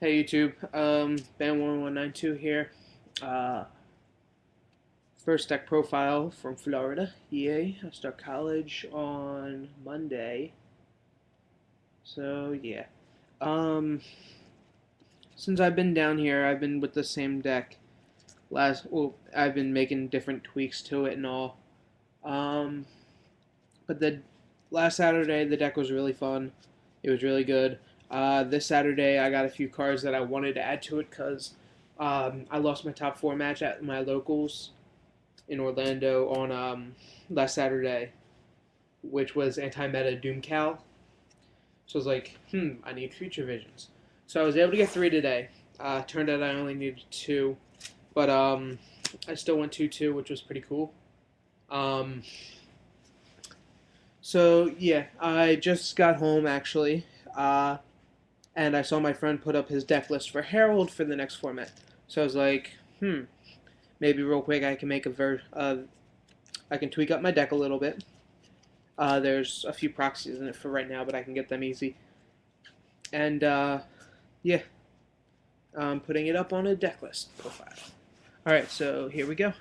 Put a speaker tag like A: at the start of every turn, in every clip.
A: Hey YouTube, ban1192 here. Uh, First deck profile from Florida. EA. I start college on Monday. So yeah. Um, since I've been down here, I've been with the same deck. I've been making different tweaks to it and all. Um, but the last Saturday the deck was really fun. It was really good. This Saturday I got a few cards that I wanted to add to it because I lost my top four match at my locals in Orlando on last Saturday, which was anti-meta Doomcal. So I was like, I need future visions. So I was able to get three today. Turned out I only needed two, but I still went 2-2, which was pretty cool. Um, so yeah, I just got home actually, and I saw my friend put up his deck list for Herald for the next format. So I was like, maybe real quick I can make I can tweak up my deck a little bit. There's a few proxies in it for right now, but I can get them easy. And yeah, I'm putting it up on a deck list profile. All right, so here we go.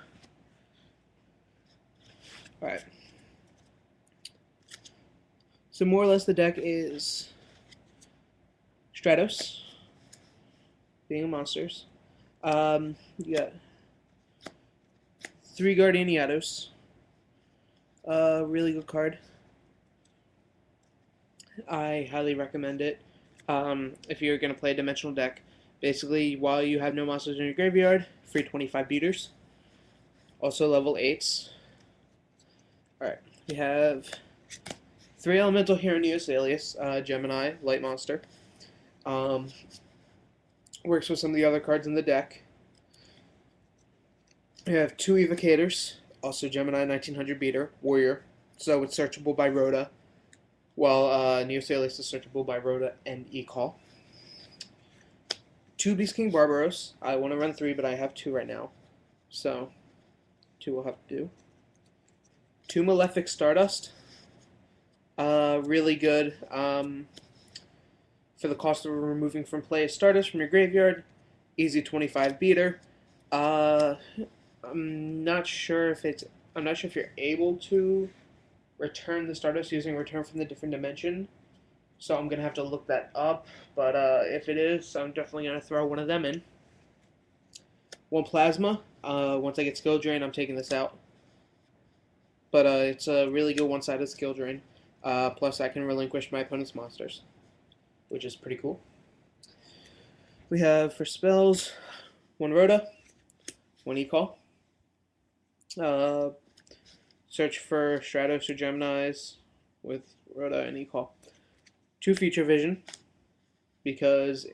A: All right. So more or less the deck is Stratos, being monsters. You got three Guardianiados. Really good card. I highly recommend it. If you're going to play a dimensional deck, basically, while you have no monsters in your graveyard, free 25 beaters. Also level 8s. Alright, we have three elemental here in Neos Alias, Gemini, Light Monster. Um, Works with some of the other cards in the deck. We have two Evocators, also Gemini 1900 beater, Warrior. So it's searchable by Rhoda, while Neos Alias is searchable by Rhoda and E-Call. Two Beast King Barbaros. I want to run three, but I have two right now. So, two will have to do. Two Malefic Stardust. Really good. For the cost of removing from play a Stardust from your graveyard. Easy 25 beater. Uh, I'm not sure if you're able to return the Stardust using return from the different dimension. So I'm gonna have to look that up. But if it is, I'm definitely gonna throw one of them in. One Plasma. Once I get Skill Drain, I'm taking this out. But it's a really good one-sided Skill Drain. Plus, I can relinquish my opponent's monsters, which is pretty cool. We have for spells, one Rhoda, one E-Call. Search for Stratos or Geminis with Rhoda and E-Call. Two Feature Vision, because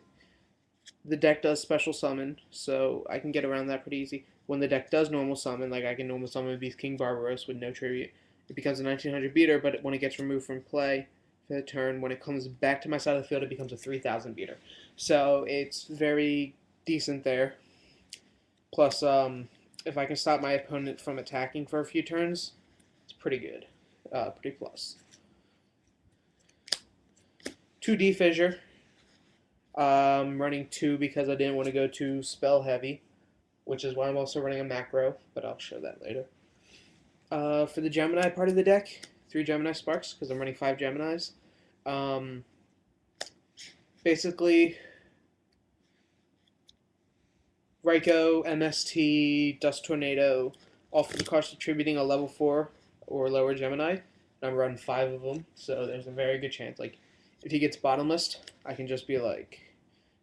A: the deck does special summon, so I can get around that pretty easy. When the deck does normal summon, like I can normal summon Beast King Barbaros with no tribute, it becomes a 1900 beater, but when it gets removed from play for the turn, when it comes back to my side of the field, it becomes a 3000 beater. So it's very decent there. Plus, if I can stop my opponent from attacking for a few turns, it's pretty good. Pretty plus. 2D Fissure. Running two because I didn't want to go too spell heavy, which is why I'm also running a macro, but I'll show that later. For the Gemini part of the deck, three Gemini Sparks because I'm running five Geminis. Basically, Raikou, MST, Dust Tornado, all for the cost attributing a level 4 or lower Gemini. And I'm running five of them, so there's a very good chance. Like, if he gets bottomless, I can just be like,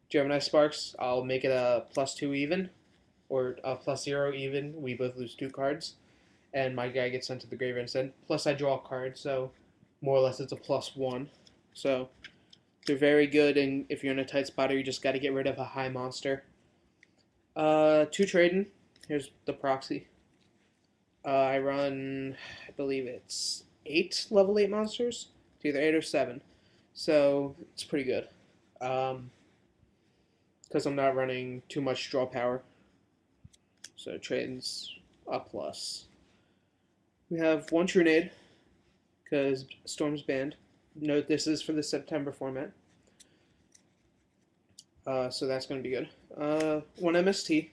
A: Gemini Sparks, I'll make it a +2 even, or a +0 even. We both lose two cards, and my guy gets sent to the graveyard instead. Plus, I draw a card, so more or less it's a +1. So they're very good, and if you're in a tight spot, or you just got to get rid of a high monster. Two trading. Here's the proxy. I run, I believe it's 8 level 8 monsters. It's either 8 or 7. So it's pretty good. Because I'm not running too much draw power. So trading's a plus. We have one Trunade, because Storm's banned. Note this is for the September format. So that's going to be good. One MST.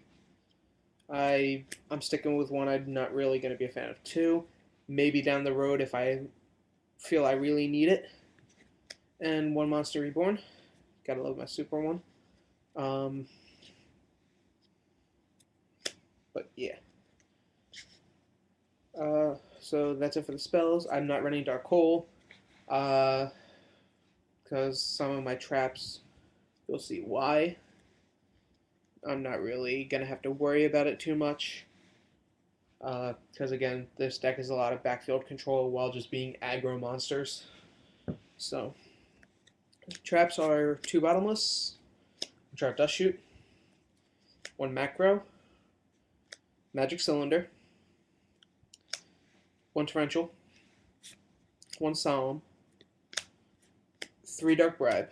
A: I'm sticking with one. I'm not really going to be a fan of two. Maybe down the road if I feel I really need it. And one Monster Reborn. Gotta love my Super one. Um, but yeah. So that's it for the spells. I'm not running Dark Hole. Because some of my traps, you'll see why. I'm not really going to have to worry about it too much. Because again, this deck is a lot of backfield control while just being aggro monsters. So, traps are 2 bottomless, which are Dust Shoot, 1 macro, Magic Cylinder, 1 Torrential, 1 Solemn, 3 Dark Bribe,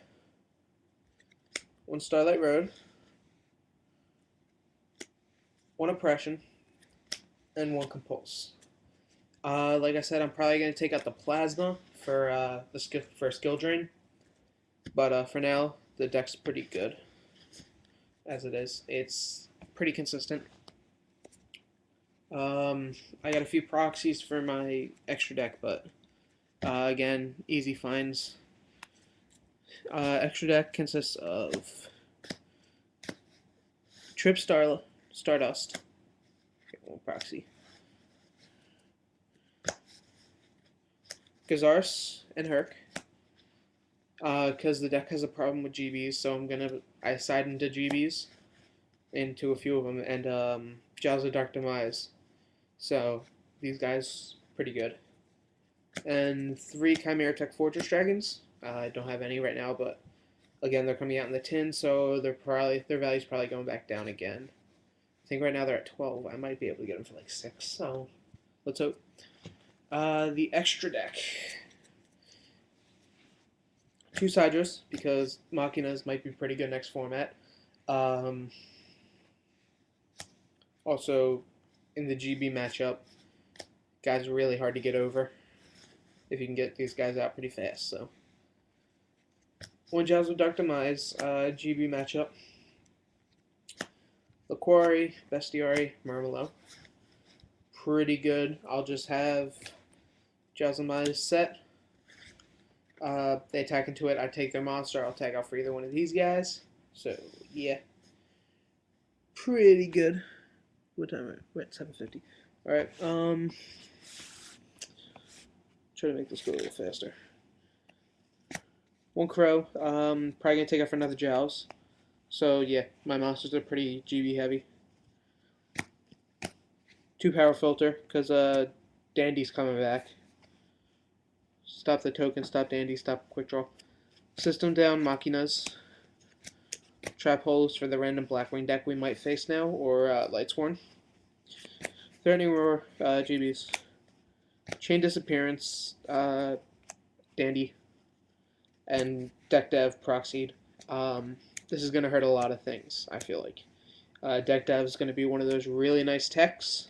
A: 1 Starlight Road, 1 Oppression, and 1 Compulse. Like I said, I'm probably going to take out the Plasma for skill drain, but for now, the deck's pretty good as it is. It's pretty consistent. I got a few proxies for my extra deck, but again, easy finds. Extra deck consists of Trip Stardust, one proxy, Gazars, and Herc. Because the deck has a problem with GBs, so I side into GBs, into a few of them, and Jaws of Dark Demise. So these guys pretty good. And 3 Chimera Tech Fortress Dragons. I don't have any right now, but again, they're coming out in the tin, so their value's probably going back down again. I think right now they're at 12. I might be able to get them for like 6. So let's hope. The extra deck. 2 Sidras, because Machinas might be pretty good next format. Also, in the GB matchup, guys are really hard to get over if you can get these guys out pretty fast. So, 1 Jaws of Dark Demise, GB matchup. Laquari, Bestiari, Murmelo. Pretty good. I'll just have Jaws of Demise set. They attack into it, I take their monster, I'll tag out for either one of these guys. So, yeah. Pretty good. What time are we? We're at 7:50. Alright, try to make this go a little faster. 1 Crow, probably gonna take out for another Jows. So, yeah, my monsters are pretty GB heavy. 2 Power Filter, because Dandy's coming back. Stop the token, stop Dandy, stop Quick Draw. System down, Machinas. Trap holes for the random Blackwing deck we might face now, or Lightsworn. Threatening Roar, GBs. Chain Disappearance, Dandy. And Deck Dev, Proxied. This is going to hurt a lot of things, I feel like. Deck Dev is going to be one of those really nice techs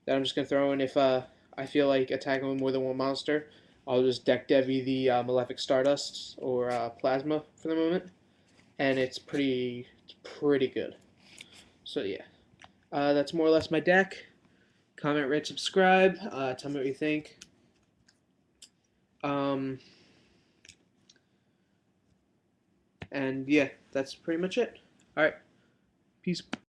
A: that I'm just going to throw in if I feel like attacking with more than one monster. I'll just Deck Devy the Malefic Stardust or Plasma for the moment. And it's pretty good. So yeah, that's more or less my deck. Comment, rate, subscribe. Tell me what you think. And yeah, that's pretty much it. All right, peace.